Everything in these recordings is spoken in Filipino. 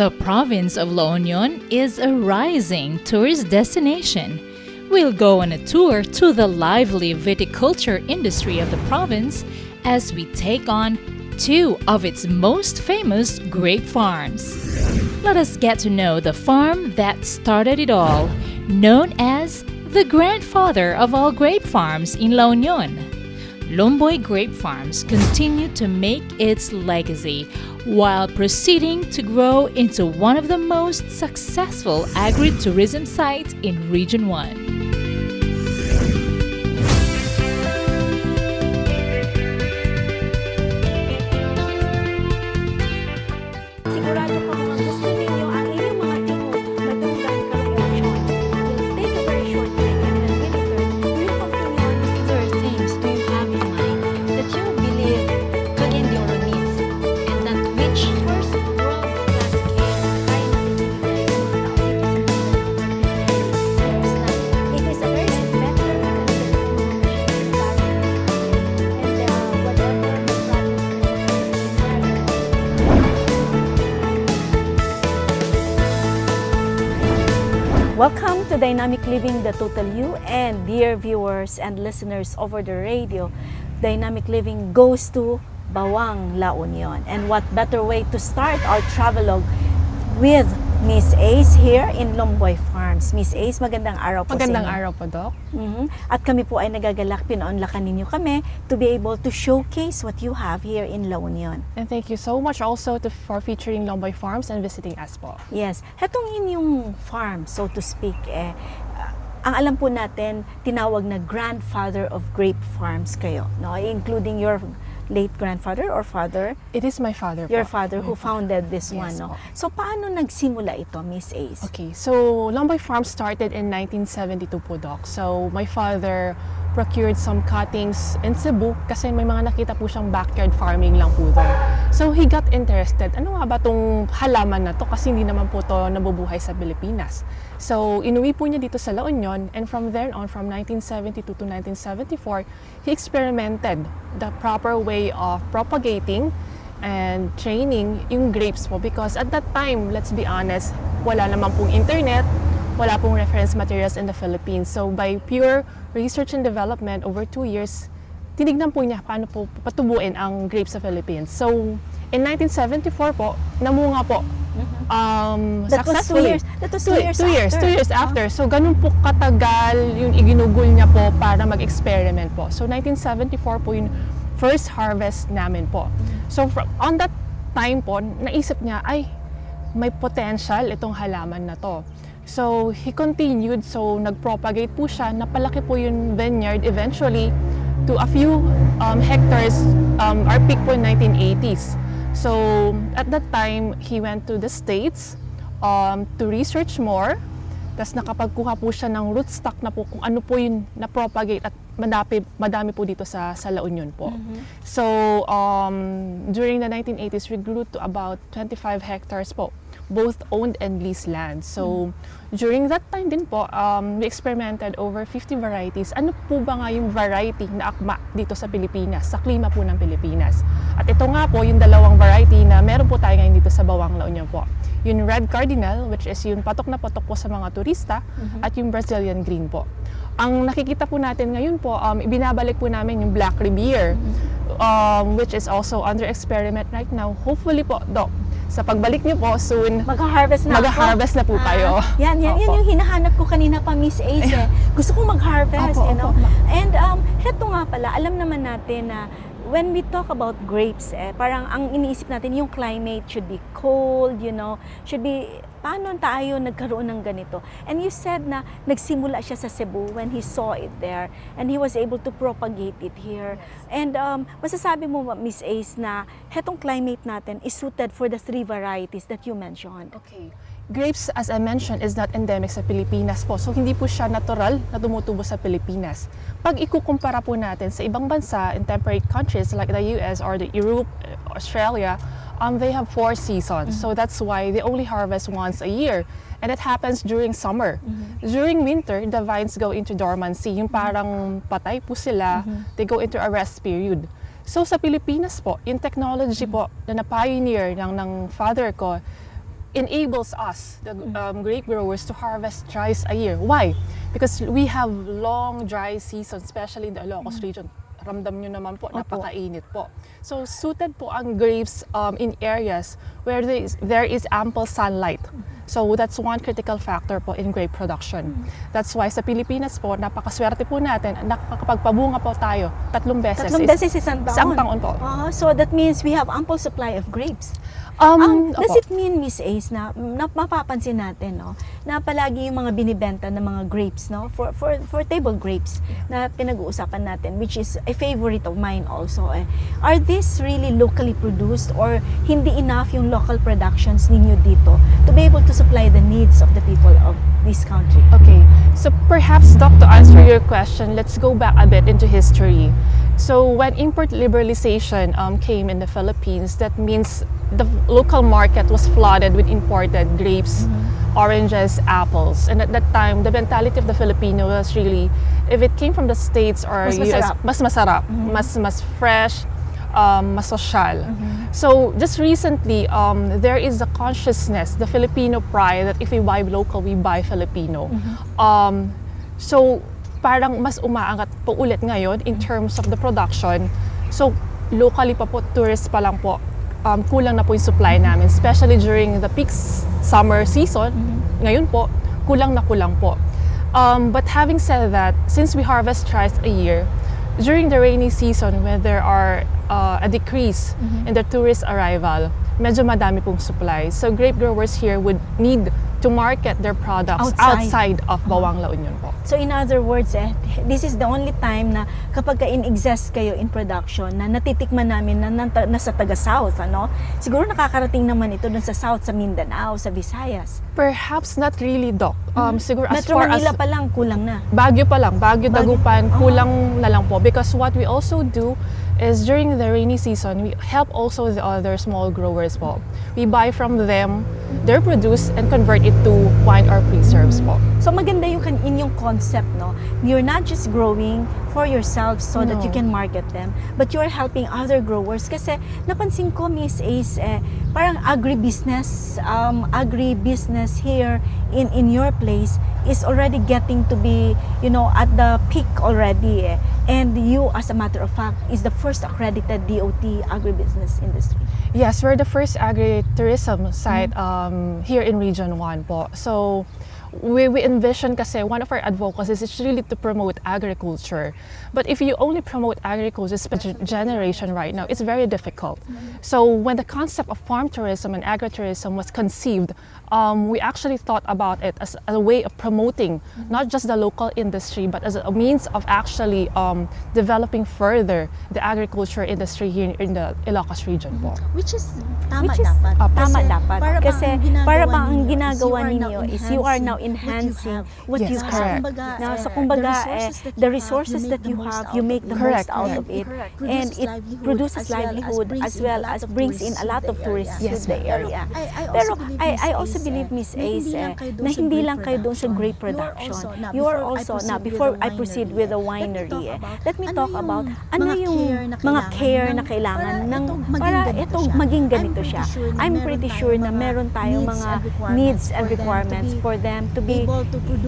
The province of La Union is a rising tourist destination. We'll go on a tour to the lively viticulture industry of the province as we take on two of its most famous grape farms. Let us get to know the farm that started it all, known as the grandfather of all grape farms in La Union. Lomboy Grape Farms continue to make its legacy while proceeding to grow into one of the most successful agritourism sites in Region 1. Welcome to Dynamic Living the Total You, and dear viewers and listeners over the radio, Dynamic Living goes to Bawang, La Union. And what better way to start our travelogue with Miss Ace here in Lomboy Farms. Miss Ace, magandang araw po Magandang sa inyo. araw po, Doc. At kami po ay nagagalak, pinaunlakan ninyo kami to be able to showcase what you have here in La Union. And thank you so much also for featuring Lomboy Farms and visiting us po. Yes, hetong inyong farm, so to speak, ang alam po natin, tinawag na grandfather of grape farms kayo, no? Including your late grandfather or father? It is my father Your po. father who founded this one, Yes no? po. So, paano nagsimula ito, Miss Ace? Okay, so Lomboy Farms started in 1972 po, Doc. So my father procured some cuttings in Cebu kasi may mga nakita po siyang backyard farming lang po doon. So he got interested. Ano nga ba tong halaman na to? Kasi hindi naman po to nabubuhay sa Pilipinas. So inuwi po niya dito sa La Union, and from there on, from 1972 to 1974, he experimented the proper way of propagating and training yung grapes po, because at that time, let's be honest, wala naman pong internet, wala pong reference materials in the Philippines. So by pure research and development over 2 years, tinignan po niya paano po patubuin ang grapes sa Philippines. So in 1974 po, namunga po. That was 2 years. That was 2 years after. 2 years after. So ganun po katagal yung iginugol niya po para mag-experiment po. So 1974 po yung first harvest namin po. So on that time po, naisip niya, ay, may potential itong halaman na to. So he continued, so nag-propagate po siya, napalaki po yung vineyard eventually to a few hectares, our peak po in 1980s. So at that time, he went to the States to research more. Tapos nakapagkuha po siya ng rootstock na po kung ano po yung na-propagate at madami po dito sa La Union po. So during the 1980s, we grew to about 25 hectares po, both owned and leased land. So during that time din po, we experimented over 50 varieties. Ano po ba nga yung variety na akma dito sa Pilipinas, sa klima po ng Pilipinas? At ito nga po yung dalawang variety na meron po tayo ngayon dito sa Bawang, La Union po. Yung Red Cardinal, which is yung patok na patok po sa mga turista, at yung Brazilian Green po. Ang nakikita po natin ngayon po, ibinabalik po namin yung Black Riviere, which is also under experiment right now. Hopefully po, Doc, sa pagbalik niyo po soon, Mag-harvest na po kayo. Yan yung hinahanap ko kanina pa, Miss Ace. Gusto ko mag-harvest, you know. And heto nga pala, alam naman natin na when we talk about grapes, parang ang iniisip natin yung climate should be cold, you know, should be, paano tayo nagkaroon ng ganito? And you said na nagsimula siya sa Cebu when he saw it there and he was able to propagate it here. And masasabi mo, Miss Ace, na hetong climate natin is suited for the 3 varieties that you mentioned. Okay. Grapes, as I mentioned, is not endemic sa Pilipinas po. So, hindi po siya natural na tumutubo sa Pilipinas. Pag ikukumpara po natin sa ibang bansa in temperate countries like the US or the Europe, Australia, they have 4 seasons. So, that's why they only harvest once a year. And it happens during summer. During winter, the vines go into dormancy. Yung parang patay po sila, they go into a rest period. So, sa Pilipinas po, yung technology po na na-pioneer ng father ko, enables us, the grape growers, to harvest twice a year. Why? Because we have long dry season, especially in the Ilocos region. Ramdam nyo naman po, napakainit po. So suited po ang grapes in areas where there is ample sunlight. So that's one critical factor po in grape production. That's why sa Pilipinas po, napakaswerte po natin, nakakapagpabunga po tayo 3 beses. 3 beses isang taon? Isang taon po. So that means we have ample supply of grapes. Does it mean, Miss Ace, na mapapansin natin, no, na palagi yung mga binibenta ng mga grapes, no, for table grapes na pinag-uusapan natin, which is a favorite of mine also. Are these really locally produced or hindi enough yung local productions ninyo dito to be able to supply the needs of the people of this country? Okay, so perhaps, Doc, to answer your question, let's go back a bit into history. So when import liberalization came in the Philippines, that means the local market was flooded with imported grapes, oranges, apples. And at that time, the mentality of the Filipino was really, if it came from the States or Mas US, masarap. mas masarap, mas fresh, mas social. So just recently, there is a consciousness, the Filipino pride, that if we buy local, we buy Filipino. So parang mas umaangat po ulit ngayon in terms of the production. So locally pa po, tourists pa lang po, kulang na po yung supply namin, especially during the peak summer season. Ngayon po, kulang na kulang po. But having said that, since we harvest twice a year, during the rainy season when there are a decrease in the tourist arrival, medyo madami pong supply. So grape growers here would need to market their products outside of Bawang La Union po. So in other words, this is the only time na kapag in-exist kayo in production na natitikman namin na nasa taga-South, ano? Siguro nakakarating naman ito dun sa South, sa Mindanao, sa Visayas. Perhaps not really, Doc. Siguro as Metro far Manila as pa lang, kulang na. Baguio pa lang, Baguio, Dagupan, kulang na lang po. Because what we also do is during the rainy season, we help also the other small growers po. We buy from them their produce and convert it to wine or preserves po. So maganda yung inyong concept, no? You're not just growing for yourself so that you can market them, but you're helping other growers. Kasi napansin ko, Miss Ace, parang agribusiness here in your place is already getting to be, at the peak already. And you, as a matter of fact, is the first accredited DOT agribusiness industry. Yes, we're the first agritourism site here in Region 1 po. So we envision kasi one of our advocacies is really to promote agriculture. But if you only promote agriculture, especially generation right now, it's very difficult. So when the concept of farm tourism and agritourism was conceived, we actually thought about it as a way of promoting not just the local industry, but as a means of actually developing further the agriculture industry here in the Ilocos region po. Which is tama dapat. Kasi para bang ang ginagawa ninyo is you are now enhancing what you Yes, have. correct. Now, so kumbaga, the resources that you have, you make the most out of it. And it produces livelihood as well as brings in a lot of tourists to the area. Pero I also believe, Miss Ace, na hindi lang kayo doon sa grape production. You are also, now before I proceed with the winery, let me talk about ano yung mga care na kailangan para ito maging ganito siya. I'm pretty sure na meron tayong mga needs and requirements for them to be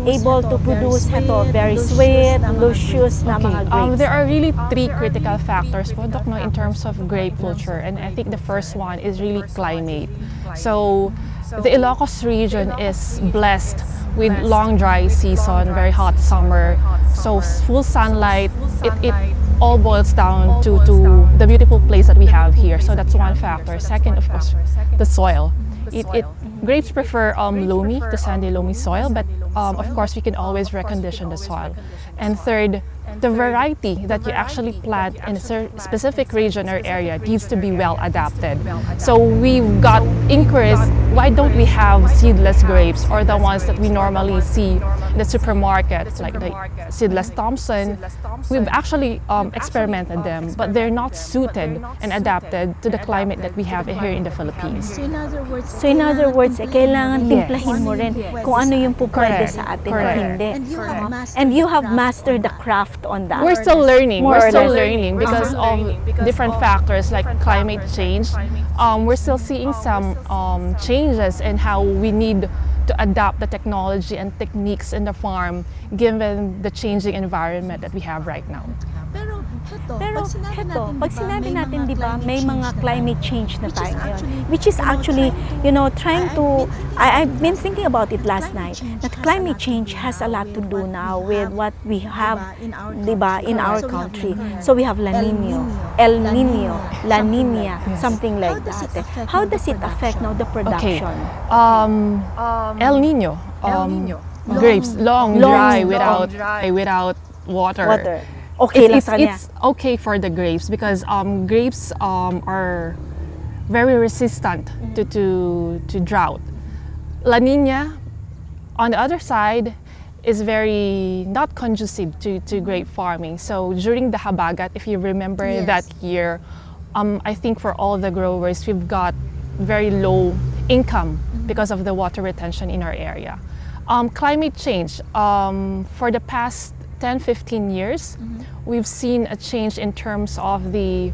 able to produce very sweet, luscious na mga grapes. There are really 3 critical factors po, Doc, no, in terms of grape culture, and I think the first one is really climate. So the Ilocos region is blessed with long dry season, very hot summer, so full sunlight. It all boils down to the beautiful place that we have here. So that's one factor. Second, of course, the soil. Grapes prefer loamy to sandy loamy soil, but of course we can always recondition the soil. And third, the variety that you actually plant in a specific region or area needs to be well adapted. So we've got inquiries, why don't we have seedless grapes or the ones that we normally see the supermarket, like the Seedless Thompson, we've actually experimented them, but they're not suited and adapted to the climate that we have here in the Philippines. So in other words, kailangan timplahin mo rin kung ano yung pupwede Correct. sa atin Correct. o hindi. And you have mastered the craft on that. We're still learning. More We're or still less. learning because of different factors like climate change. We're still seeing some changes in how we need to adapt the technology and techniques in the farm given the changing environment that we have right now. Pero heto, pag sinabi natin, di ba, may mga climate change na tayo ngayon, which is actually, trying to, I've been thinking about it last night, that climate change has a lot to do now with what we have, di ba, in our country. So we have La Nino, El Nino, La Nina, something like that. How does it affect now the production? El Nino, grapes, long, dry, without water. Okay lang sa kanya. It's okay for the grapes because grapes are very resistant to drought. La Nina, on the other side, is very not conducive to grape farming. So during the Habagat, if you remember that year, I think for all the growers, we've got very low income because of the water retention in our area. Climate change, for the past 10-15 years, we've seen a change in terms of the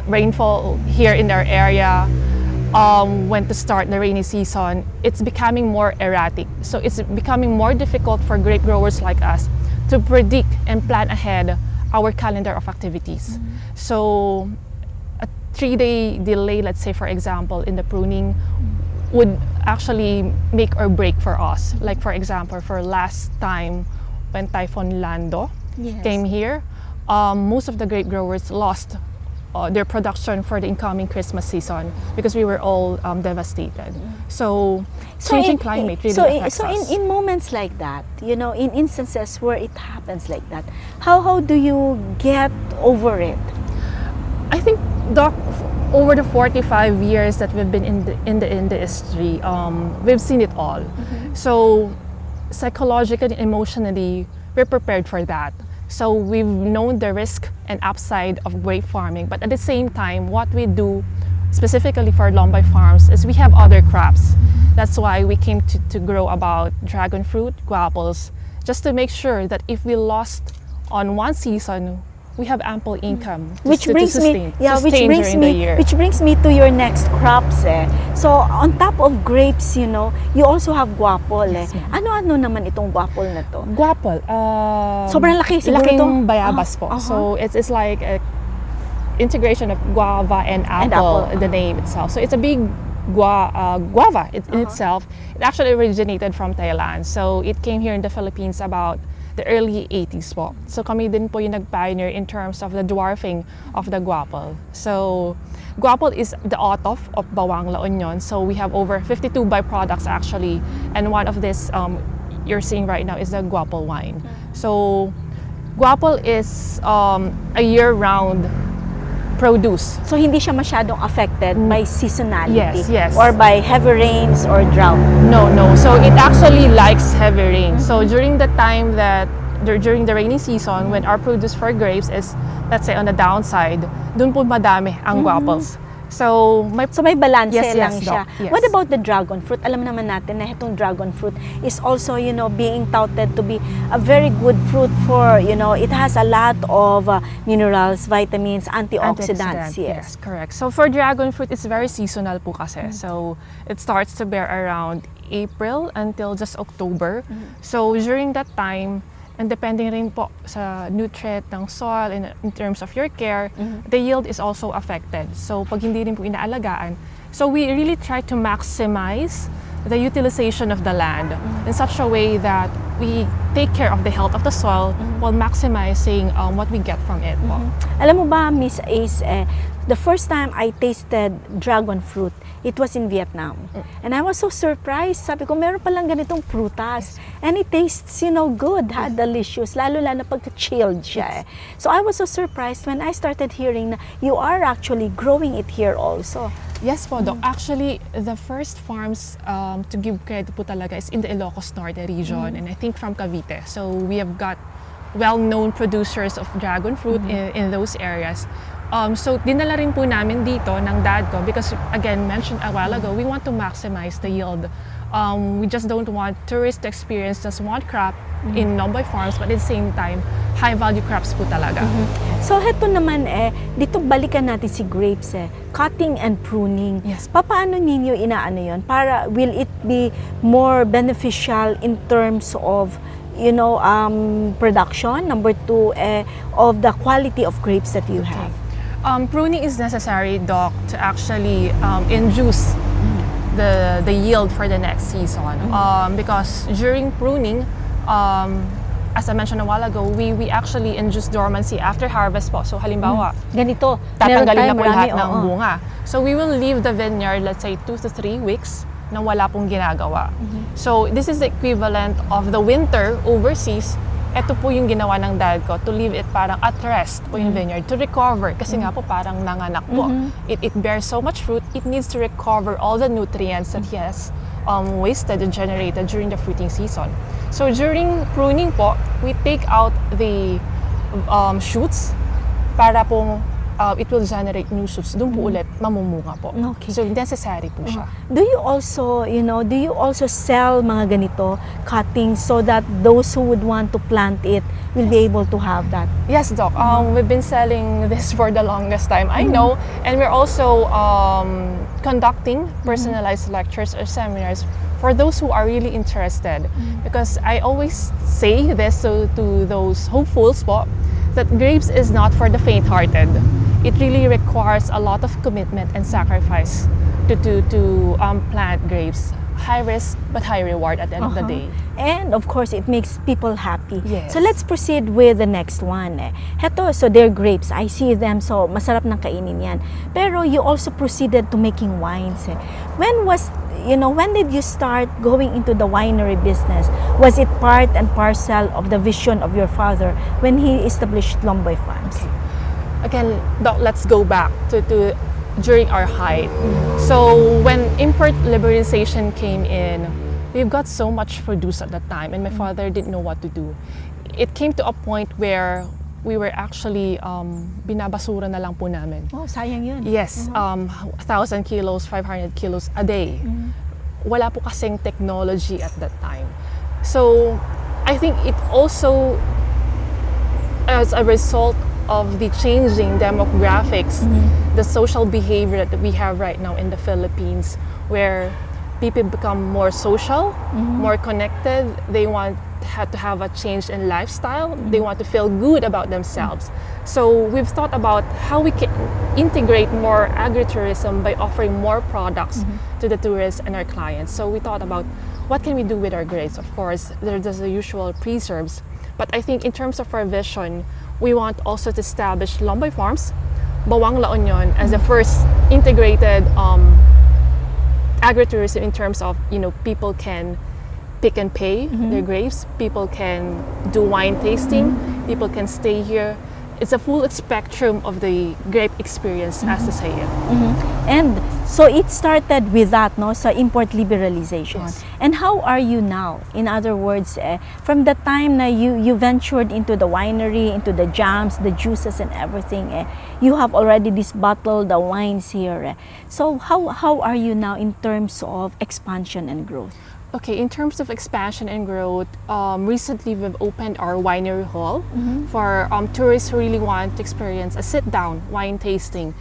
rainfall here in our area. When to start the rainy season, it's becoming more erratic. So it's becoming more difficult for grape growers like us to predict and plan ahead our calendar of activities. So a 3-day delay, let's say for example, in the pruning would actually make or break for us. Like for example, for last time when Typhoon Lando came here, most of the grape growers lost their production for the incoming Christmas season because we were all devastated. So changing climate really affects us. In moments like that, in instances where it happens like that, how do you get over it? I think, Doc, over the 45 years that we've been in the industry, we've seen it all. So psychologically, emotionally, we're prepared for that. So we've known the risk and upside of grape farming, but at the same time, what we do specifically for Lombay farms is we have other crops. That's why we came to grow about dragon fruit, guapos, just to make sure that if we lost on one season, we have ample income Which brings me to your next crops. So on top of grapes, you also have guapol. Ano-ano naman itong guapol na to? Guapol, sobrang laki siguro to. laking bayabas po. So it's like a integration of guava and apple, the name itself. So it's a big guava in itself. It actually originated from Thailand. So it came here in the Philippines about the early 80s po. So kami din po yung nag-pioneer in terms of the dwarfing of the guapol. So guapol is the ottof of Bawang La Union. So we have over 52 byproducts actually. And one of this you're seeing right now is the guapol wine. So guapol is a year-round produce. So hindi siya masyadong affected by seasonality Yes. or by heavy rains or drought. No. So it actually likes heavy rain. So during the time that during the rainy season, when our produce for grapes is, let's say, on the downside, dun po madami ang guapos. So may balance lang siya. Doc. Yes. What about the dragon fruit? Alam naman natin na itong dragon fruit is also, being touted to be a very good fruit for, it has a lot of minerals, vitamins, antioxidants. Yes, correct. So for dragon fruit, it's very seasonal po kasi. So it starts to bear around April until just October. So during that time, and depending rin po sa nutrient ng soil in terms of your care, the yield is also affected. So pag hindi rin po inaalagaan, so we really try to maximize the utilization of the land in such a way that we take care of the health of the soil while maximizing what we get from it po. Alam mo ba, Miss Ace, the first time I tasted dragon fruit, it was in Vietnam. And I was so surprised. Sabi ko, meron palang ganitong prutas. And it tastes, good, delicious. Lalo na pagka-chilled siya. So I was so surprised when I started hearing na you are actually growing it here also. Yes po, Doc. Actually, the first farms to give credit po talaga is in the Ilocos Norte region and I think from Cavite. So we have got well-known producers of dragon fruit in those areas. So dinala rin po namin dito ng dad ko because again, mentioned a while ago, we want to maximize the yield. We just don't want tourists to experience just one crop in Lomboy farms, but at the same time, high-value crops po talaga. So heto naman dito balikan natin si grapes cutting and pruning. Yes. Paano ninyo inaano yon? Para will it be more beneficial in terms of production, number two, of the quality of grapes that you have? Pruning is necessary, Doc, to actually induce the yield for the next season. Because during pruning, as I mentioned a while ago, we actually induce dormancy after harvest po. So halimbawa, Ganito, tatanggalin na po marami, lahat ng bunga. So we will leave the vineyard, let's say 2 to 3 weeks na wala pong ginagawa. So this is the equivalent of the winter overseas. Ito po yung ginawa ng dad ko, to leave it parang at rest po yung vineyard, to recover. Kasi nga po parang nanganak po. It bears so much fruit, it needs to recover all the nutrients that he has wasted and generated during the fruiting season. So during pruning po, we take out the shoots para po it will generate new shoots. Doon po ulit mamumunga po. Okay. So necessary po siya. Do you also sell mga ganito cuttings so that those who would want to plant it will be able to have that? Yes, Doc. We've been selling this for the longest time. I know. And we're also conducting personalized lectures or seminars for those who are really interested. Because I always say this to those hopefuls po, that grapes is not for the faint-hearted. It really requires a lot of commitment and sacrifice to plant grapes. High risk but high reward at the end of the day. And of course, it makes people happy. Yes. So let's proceed with the next one. Heto, so they're grapes. I see them, so masarap ng kainin yan. Pero you also proceeded to making wines. When did you start going into the winery business? Was it part and parcel of the vision of your father when he established Lomboy Farms? Again, Doc, let's go back to during our height. So when import liberalization came in, we've got so much produce at that time and my father didn't know what to do. It came to a point where we were actually binabasura na lang po namin. Oh, sayang yun. Yes, 1,000 kilos, 500 kilos a day. Wala po kasing technology at that time. So I think it also, as a result of the changing demographics, the social behavior that we have right now in the Philippines, where people become more social, more connected, they want to have a change in lifestyle, they want to feel good about themselves. So we've thought about how we can integrate more agritourism by offering more products to the tourists and our clients. So we thought about what can we do with our grapes. Of course, there's the usual preserves, but I think in terms of our vision, we want also to establish Lomboy Farms, Bawang La Union, as the first integrated agritourism in terms of, people can pick and pay their grapes, people can do wine tasting, people can stay here. It's a full spectrum of the grape experience, as to say it. And so it started with that, no? So import liberalization. Yes. And how are you now? In other words, from the time na you ventured into the winery, into the jams, the juices and everything, you have already disbottled the wines here. So how are you now in terms of expansion and growth? Okay, in terms of expansion and growth, recently we've opened our winery hall for tourists who really want to experience a sit-down wine tasting.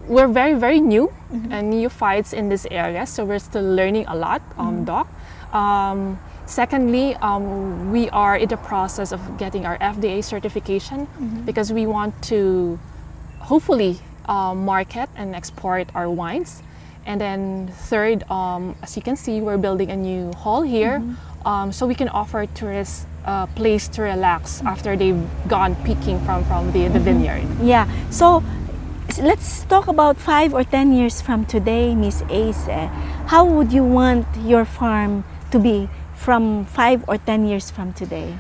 We're very, very new and neophytes in this area, so we're still learning a lot, Doc. Secondly, we are in the process of getting our FDA certification because we want to hopefully market and export our wines. And then third, as you can see, we're building a new hall here so we can offer tourists a place to relax after they've gone picking from the vineyard. Yeah, so let's talk about 5 or 10 years from today, Miss Ace. How would you want your farm to be from 5 or 10 years from today?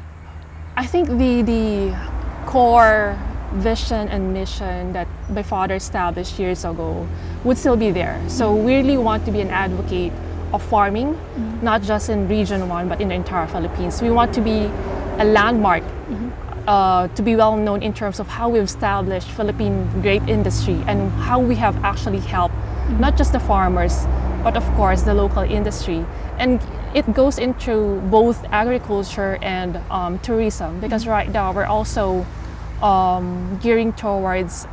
I think the core vision and mission that my father established years ago would still be there. So we really want to be an advocate of farming, not just in Region 1, but in the entire Philippines. We want to be a landmark, to be well known in terms of how we've established Philippine grape industry and how we have actually helped not just the farmers, but of course the local industry. And it goes into both agriculture and tourism, because right now we're also gearing towards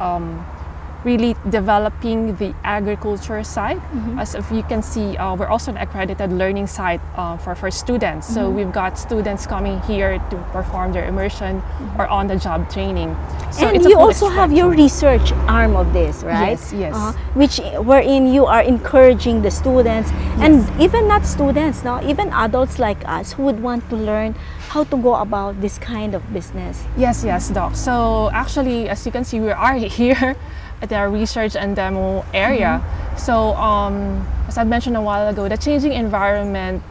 really developing the agriculture side. As if you can see, we're also an accredited learning site for students. So we've got students coming here to perform their immersion or on-the-job training. So and it's a you full also have your research arm of this, right? Yes. Which wherein you are encouraging the students and even not students, no, even adults like us who would want to learn how to go about this kind of business. Yes, Doc. So actually, as you can see, we are here at our research and demo area. So as I mentioned a while ago, the changing environment,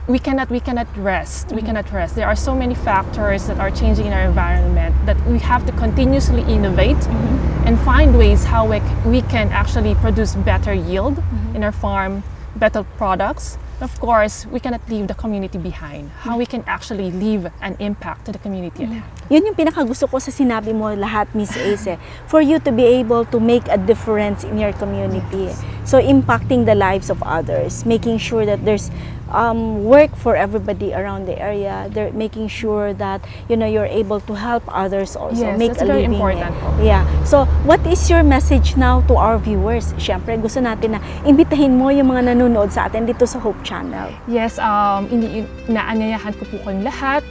we cannot rest. We cannot rest. There are so many factors that are changing in our environment that we have to continuously innovate and find ways how we can actually produce better yield in our farm, better products. Of course, we cannot leave the community behind. How we can actually leave an impact to the community at hand. Yun yung pinakagusto ko sa sinabi mo lahat, Miss Ace. For you to be able to make a difference in your community. So impacting the lives of others, making sure that there's work for everybody around the area. They're making sure that you're able to help others also Yes, make that's a very living. important po. Yeah. So what is your message now to our viewers? Siyempre gusto natin na imbitahin mo yung mga nanonood sa atin dito sa Hope Channel. Yes, inaanyayahan ko po kayong lahat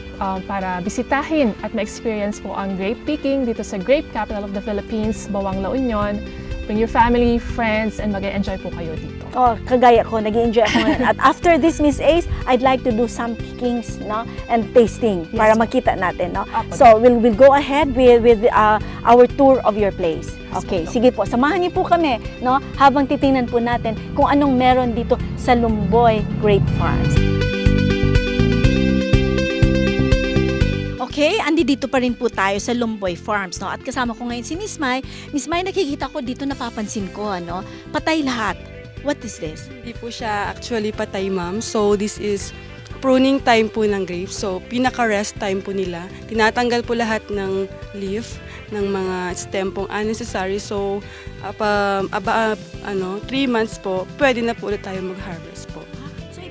para bisitahin at ma-experience po ang grape picking dito sa Grape Capital of the Philippines, Bawang La Union. Bring your family, friends, and mag-enjoy po kayo dito. Oh, kagaya ko, nag-enjoy ako ngayon. At after this, Miss Ace, I'd like to do some pickings, no, and tasting para makita natin, no. So we'll go ahead with our tour of your place. Okay, sige po, samahan niyo po kami, no, habang titingnan po natin kung anong meron dito sa Lumboy Grape Farms. Okay, dito pa rin po tayo sa Lumboy Farms, no? At kasama ko ngayon si Miss Mai. Miss Mai, nakikita ko dito, napapansin ko, ano, patay lahat. What is this? Hindi po siya actually patay, ma'am. So this is pruning time po ng grapes. So pinaka-rest time po nila. Tinatanggal po lahat ng leaf, ng mga stem pong unnecessary. So 3 months po, pwede na po ulit tayo mag-harvest po.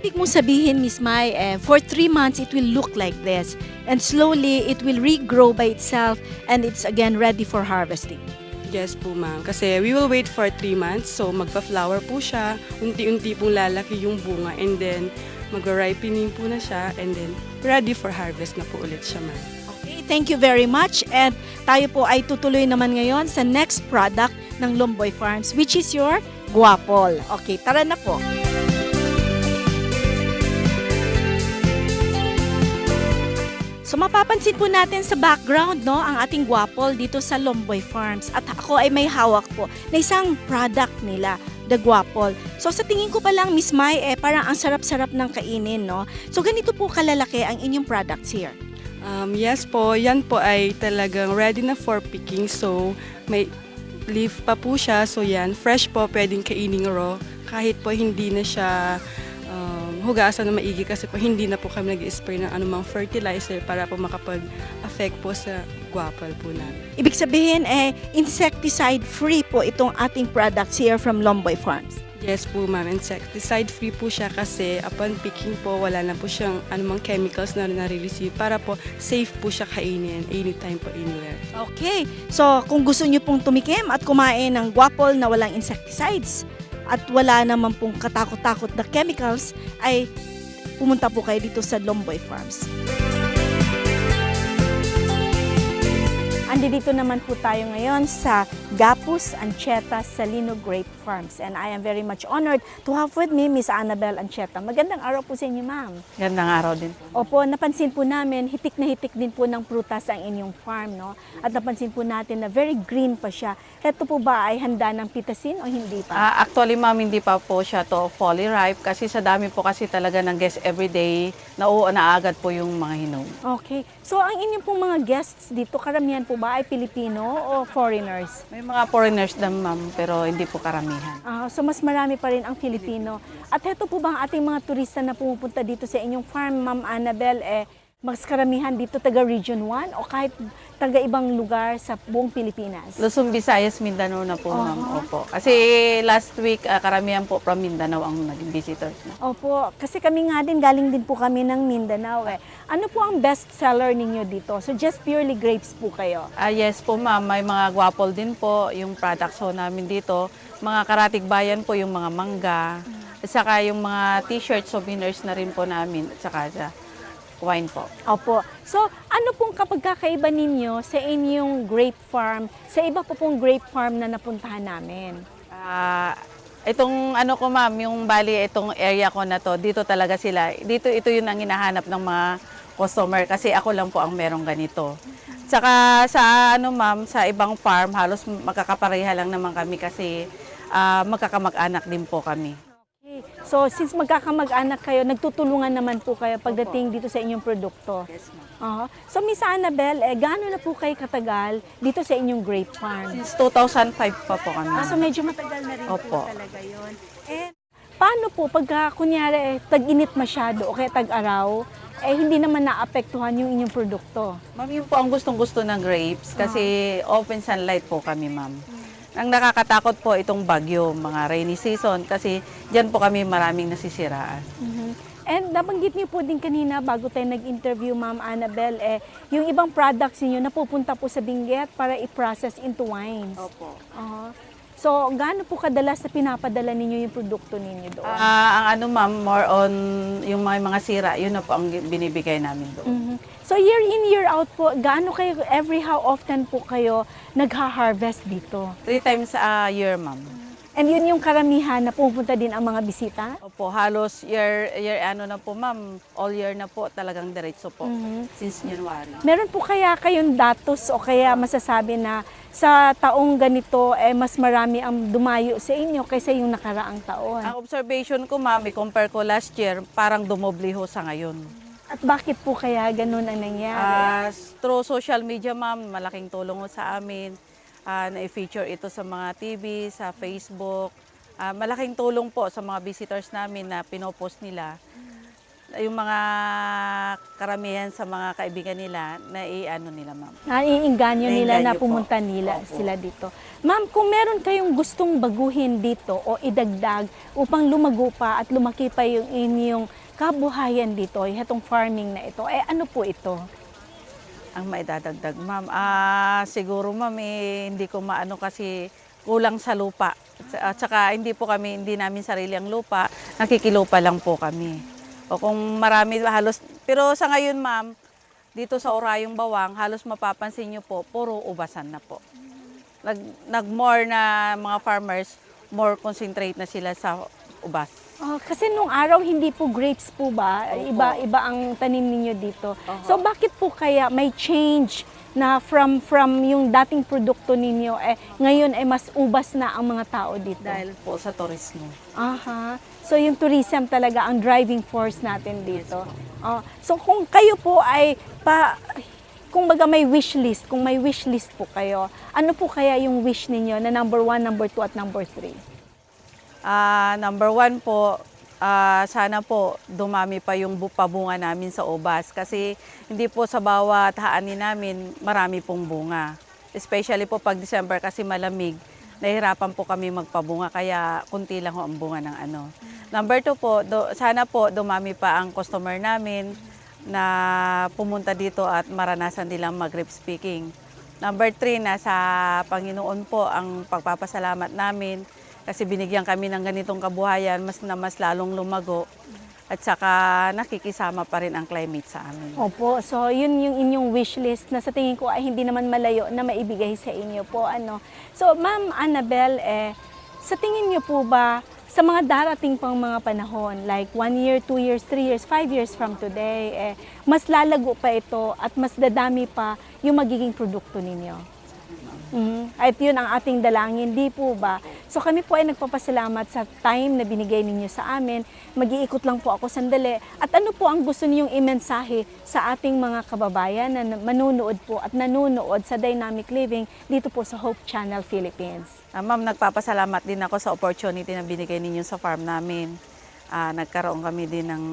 Ibig mong sabihin, Miss Mai, for 3 months, it will look like this. And slowly, it will regrow by itself and it's again ready for harvesting. Yes po, ma'am. Kasi we will wait for 3 months. So magpa-flower po siya. Unti-unti pong lalaki yung bunga. And then mag-ripening po na siya. And then ready for harvest na po ulit siya, ma'am. Okay, thank you very much. And tayo po ay tutuloy naman ngayon sa next product ng Lumboy Farms, which is your guapol. Okay, tara na po. So mapapansin po natin sa background, no, ang ating guapol dito sa Lumboy Farms. At ako ay may hawak po na isang product nila, the guapol. So sa tingin ko pa lang, Miss Mai, parang ang sarap-sarap ng kainin, no? So ganito po kalalaki ang inyong products here. Yes po, yan po ay talagang ready na for picking. So may leaf pa po siya. So yan, fresh po, pwedeng kaining raw. Kahit po hindi na siya hugasan na maigi kasi po hindi na po kami nag-spray ng anumang fertilizer para po makapag-affect po sa guapol po natin. Ibig sabihin, insecticide-free po itong ating products here from Lumboy Farms. Yes po, ma'am. Insecticide-free po siya kasi upon picking po, wala na po siyang anumang chemicals na nare-receive para po safe po siya kainin anytime po, anywhere. Okay, so kung gusto niyo pong tumikim at kumain ng guapol na walang insecticides, at wala naman pong katakot-takot na chemicals, ay pumunta po kayo dito sa Lumboy Farms. Andito naman po tayo ngayon sa Gapus Ancheta Salino Grape Farms. And I am very much honored to have with me Miss Annabel Ancheta. Magandang araw po sa inyo, ma'am. Magandang araw din po. Opo, napansin po namin, hitik na hitik din po ng prutas ang inyong farm, no? At napansin po natin na very green pa siya. Ito po ba ay handa ng pitasin o hindi pa? Actually, ma'am, hindi pa po siya to fully ripe kasi sa dami po kasi talaga ng guests everyday, naagad po yung mga hinog. Okay. So, ang inyong pong mga guests dito, karamihan po ba ba ay Pilipino o foreigners? May mga foreigners din ma'am, pero hindi po karamihan. So mas marami pa rin ang Filipino. At heto po ba ang ating mga turista na pumupunta dito sa inyong farm, Ma'am Annabel, mas karamihan dito taga Region 1 o kahit taga ibang lugar sa buong Pilipinas? Luzon, Visayas, Mindanao na po ma'am. Opo. Kasi last week, karamihan po from Mindanao ang naging visitors na. Opo, kasi kami nga din, galing din po kami ng Mindanao. Ano po ang best seller ninyo dito? So just purely grapes po kayo? Yes po ma'am, may mga guwapol din po yung products ho namin dito. Mga karatig bayan po yung mga mangga. At saka yung mga t-shirt souvenirs na rin po namin. At saka wine po. Opo. So, ano pong kapag kakaiba ninyo sa inyong grape farm, sa iba po pong grape farm na napuntahan namin? Itong ano ko ma'am, yung bali, itong area ko na to, dito talaga sila. Ito yun ang hinahanap ng mga customer kasi ako lang po ang merong ganito. Tsaka sa ano ma'am, sa ibang farm, halos magkakapareha lang naman kami kasi magkakamag-anak din po kami. So, since magkakamag-anak kayo, nagtutulungan naman po kayo pagdating dito sa inyong produkto? Yes, ma'am. So, Miss Annabel, gaano na po kayo katagal dito sa inyong grape farm? Since 2005 pa po kami. So, medyo matagal na rin Opo. po talaga yun. And, paano po pagka, kunyari, tag-init masyado o kaya tag-araw, hindi naman naapektuhan yung inyong produkto? Ma'am, yun po ang gustong-gusto ng grapes kasi open sunlight po kami ma'am. Ang nakakatakot po itong bagyo, mga rainy season, kasi dyan po kami maraming nasisiraan. And nabanggit niyo po din kanina, bago tayo nag-interview, Ma'am Annabel, yung ibang products niyo napupunta po sa Benguet para i-process into wines. Opo. So, gaano po kadalas na pinapadala ninyo yung produkto ninyo doon? Ang ano ma'am, more on yung mga sira, yun na po ang binibigay namin doon. So, year in, year out po, gaano kayo, how often po kayo nagha-harvest dito? 3 times a year ma'am. And yun yung karamihan na pupunta din ang mga bisita? Opo, halos year ano na po ma'am, all year na po talagang diretso po, since January. Meron po kaya kayong datos o kaya masasabi na sa taong ganito, mas marami ang dumayo sa inyo kaysa yung nakaraang taon? Ang observation ko ma'am, compare ko last year, parang dumobli ho sa ngayon. At bakit po kaya ganun ang nangyari? Through social media ma'am, malaking tulong ho sa amin. Na-feature ito sa mga TV, sa Facebook. Malaking tulong po sa mga visitors namin na pinopost nila. Yung mga karamihan sa mga kaibigan nila, naiano nila ma'am. Naiinganyo nila na Naiinganyo po. pumunta sila dito. Ma'am, kung meron kayong gustong baguhin dito o idagdag upang lumago pa at lumaki pa yung inyong kabuhayan dito, itong farming na ito, ano po ito? Ang maidadagdag ma'am, siguro ma'am, hindi ko maano kasi kulang sa lupa. At saka hindi namin sarili ang lupa, nakikilupa lang po kami. O kung marami halos, pero sa ngayon ma'am, dito sa Orayong Bawang, halos mapapansin nyo po, puro ubasan na po. Nag-more na mga farmers, more concentrate na sila sa ubas. Kasi nung araw, hindi po grapes po ba? Iba ang tanim ninyo dito. So bakit po kaya may change na from yung dating produkto ninyo, ngayon mas ubas na ang mga tao dito? Dahil po sa turismo. So yung tourism talaga ang driving force natin dito. So kung kayo po ay kung baga may wish list, kung may wish list po kayo, ano po kaya yung wish ninyo na number 1, number 2 at number 3? Number 1 po, sana po dumami pa yung pabunga namin sa ubas kasi hindi po sa bawat haanin namin marami pong bunga. Especially po pag December kasi malamig, nahihirapan po kami magpabunga kaya kunti lang ho ang bunga ng ano. Number 2 po, sana po dumami pa ang customer namin na pumunta dito at maranasan nilang mag-grape speaking. Number 3, nasa Panginoon po ang pagpapasalamat namin kasi binigyan kami ng ganitong kabuhayan, mas lalong lumago at saka nakikisama pa rin ang climate sa amin. Opo, so yun yung inyong wish list na sa tingin ko ay hindi naman malayo na maibigay sa inyo po. So Ma'am Annabel, sa tingin niyo po ba sa mga darating pang mga panahon, like 1 year, 2 years, 3 years, 5 years from today, mas lalago pa ito at mas dadami pa yung magiging produkto ninyo? At yun ang ating dalangin, di po ba? So kami po ay nagpapasalamat sa time na binigay ninyo sa amin. Mag-iikot lang po ako sandali. At ano po ang gusto niyong imensahe sa ating mga kababayan na manunood po at nanonood sa Dynamic Living dito po sa Hope Channel Philippines? Ma'am, nagpapasalamat din ako sa opportunity na binigay ninyo sa farm namin. Nagkaroon kami din ng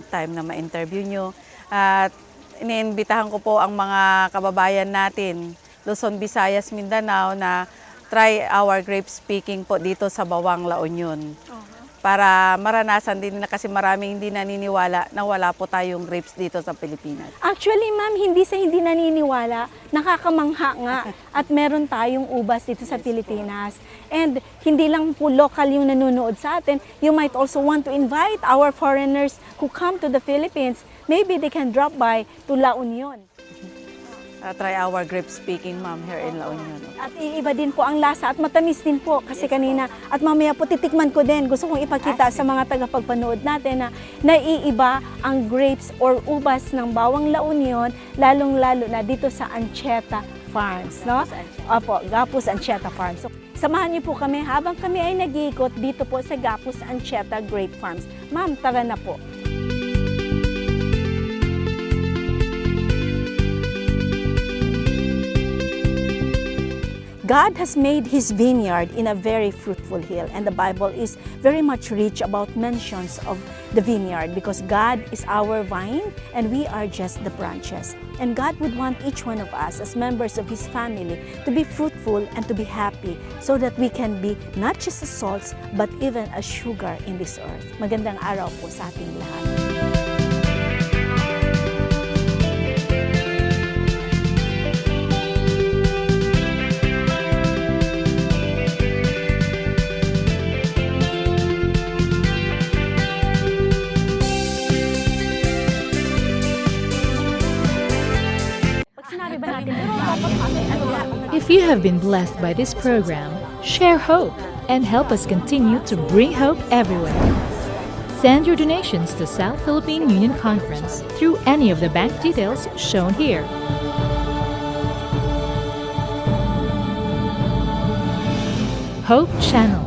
time na ma-interview nyo. At iniimbitahan ko po ang mga kababayan natin, Luzon, Visayas, Mindanao, na try our grape speaking po dito sa Bawang, La Union. Para maranasan din na, kasi maraming hindi naniniwala na wala po tayong grapes dito sa Pilipinas. Actually, ma'am, hindi naniniwala, nakakamangha nga at meron tayong ubas dito sa Pilipinas. And hindi lang po local yung nanonood sa atin, you might also want to invite our foreigners who come to the Philippines. Maybe they can drop by to La Union. Try our grape speaking, ma'am, here in La Union. At iiba din po ang lasa at matamis din po kasi kanina at mamaya po titikman ko din. Gusto kong ipakita sa mga tagapagpanood natin na naiiba ang grapes or ubas ng Bawang La Union, lalong-lalo na dito sa Ancheta Farms, no? Opo, Gapus Ancheta Farms. So, samahan niyo po kami habang kami ay nag-iikot dito po sa Gapus Ancheta Grape Farms. Ma'am, tara na po. God has made His vineyard in a very fruitful hill, and the Bible is very much rich about mentions of the vineyard because God is our vine and we are just the branches. And God would want each one of us as members of His family to be fruitful and to be happy so that we can be not just as salts but even as sugar in this earth. Magandang araw po sa ating lahat. If you have been blessed by this program, share hope and help us continue to bring hope everywhere. Send your donations to South Philippine Union Conference through any of the bank details shown here. Hope Channel,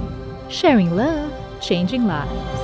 sharing love, changing lives.